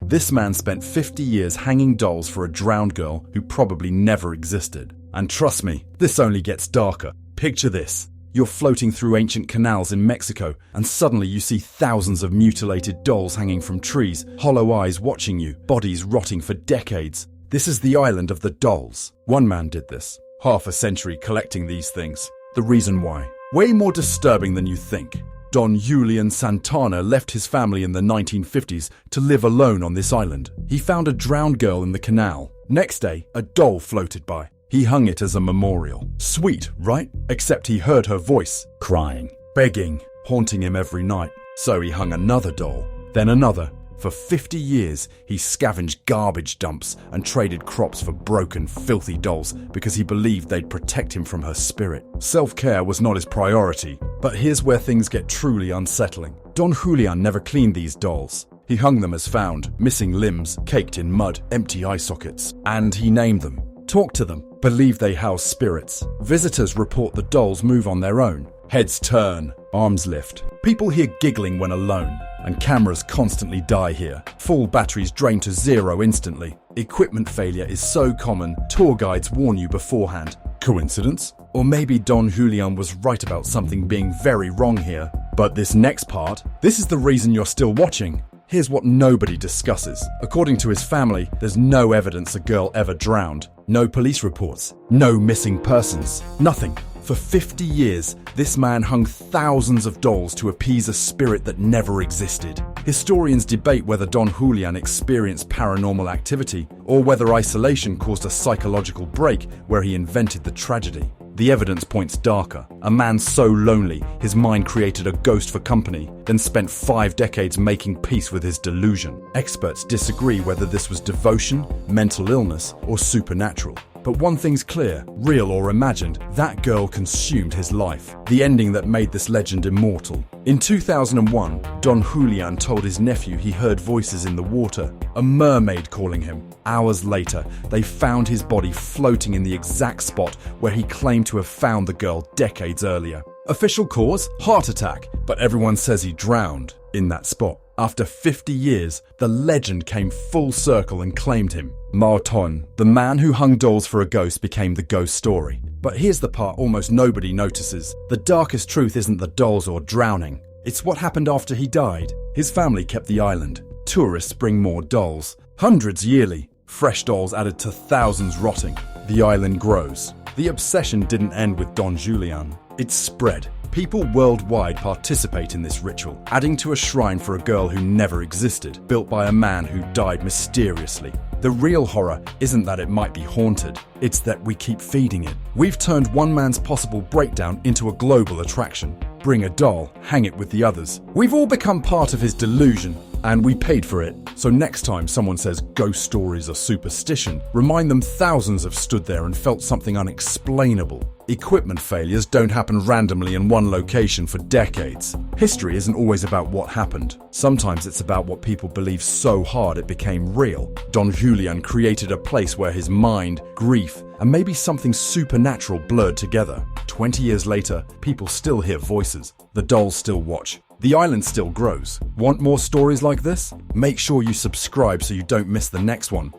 This man spent 50 years hanging dolls for a drowned girl who probably never existed. And trust me, this only gets darker. Picture this. You're floating through ancient canals in Mexico, and suddenly you see thousands of mutilated dolls hanging from trees, hollow eyes watching you, bodies rotting for decades. This is the island of the dolls. One man did this. Half a century collecting these things. The reason why? Way more disturbing than you think. Don Julian Santana left his family in the 1950s to live alone on this island. He found a drowned girl in the canal. Next day, a doll floated by. He hung it as a memorial. Sweet, right? Except he heard her voice, crying, begging, haunting him every night. So he hung another doll, then another. For 50 years, he scavenged garbage dumps and traded crops for broken, filthy dolls because he believed they'd protect him from her spirit. Self-care was not his priority, but here's where things get truly unsettling. Don Julian never cleaned these dolls. He hung them as found, missing limbs, caked in mud, empty eye sockets. And he named them, talked to them, believed they house spirits. Visitors report the dolls move on their own. Heads turn, arms lift. People hear giggling when alone, and cameras constantly die here. Full batteries drain to zero instantly. Equipment failure is so common, tour guides warn you beforehand. Coincidence? Or maybe Don Julian was right about something being very wrong here. But this next part, this is the reason you're still watching. Here's what nobody discusses. According to his family, there's no evidence a girl ever drowned. No police reports. No missing persons. Nothing. For 50 years, this man hung thousands of dolls to appease a spirit that never existed. Historians debate whether Don Julian experienced paranormal activity or whether isolation caused a psychological break where he invented the tragedy. The evidence points darker. A man so lonely, his mind created a ghost for company, then spent 5 decades making peace with his delusion. Experts disagree whether this was devotion, mental illness, or supernatural. But one thing's clear, real or imagined, that girl consumed his life. The ending that made this legend immortal. In 2001, Don Julian told his nephew he heard voices in the water, a mermaid calling him. Hours later, they found his body floating in the exact spot where he claimed to have found the girl decades earlier. Official cause? Heart attack. But everyone says he drowned in that spot. After 50 years, the legend came full circle and claimed him. Marton, the man who hung dolls for a ghost, became the ghost story. But here's the part almost nobody notices. The darkest truth isn't the dolls or drowning. It's what happened after he died. His family kept the island. Tourists bring more dolls. Hundreds yearly. Fresh dolls added to thousands rotting. The island grows. The obsession didn't end with Don Julian. It spread. People worldwide participate in this ritual, adding to a shrine for a girl who never existed, built by a man who died mysteriously. The real horror isn't that it might be haunted, it's that we keep feeding it. We've turned one man's possible breakdown into a global attraction. Bring a doll, hang it with the others. We've all become part of his delusion, and we paid for it. So next time someone says ghost stories are superstition, remind them thousands have stood there and felt something unexplainable. Equipment failures don't happen randomly in one location for decades. History isn't always about what happened. Sometimes it's about what people believe so hard it became real. Don Julian created a place where his mind, grief, and maybe something supernatural blurred together. 20 years later, people still hear voices. The dolls still watch. The island still grows. Want more stories like this? Make sure you subscribe so you don't miss the next one.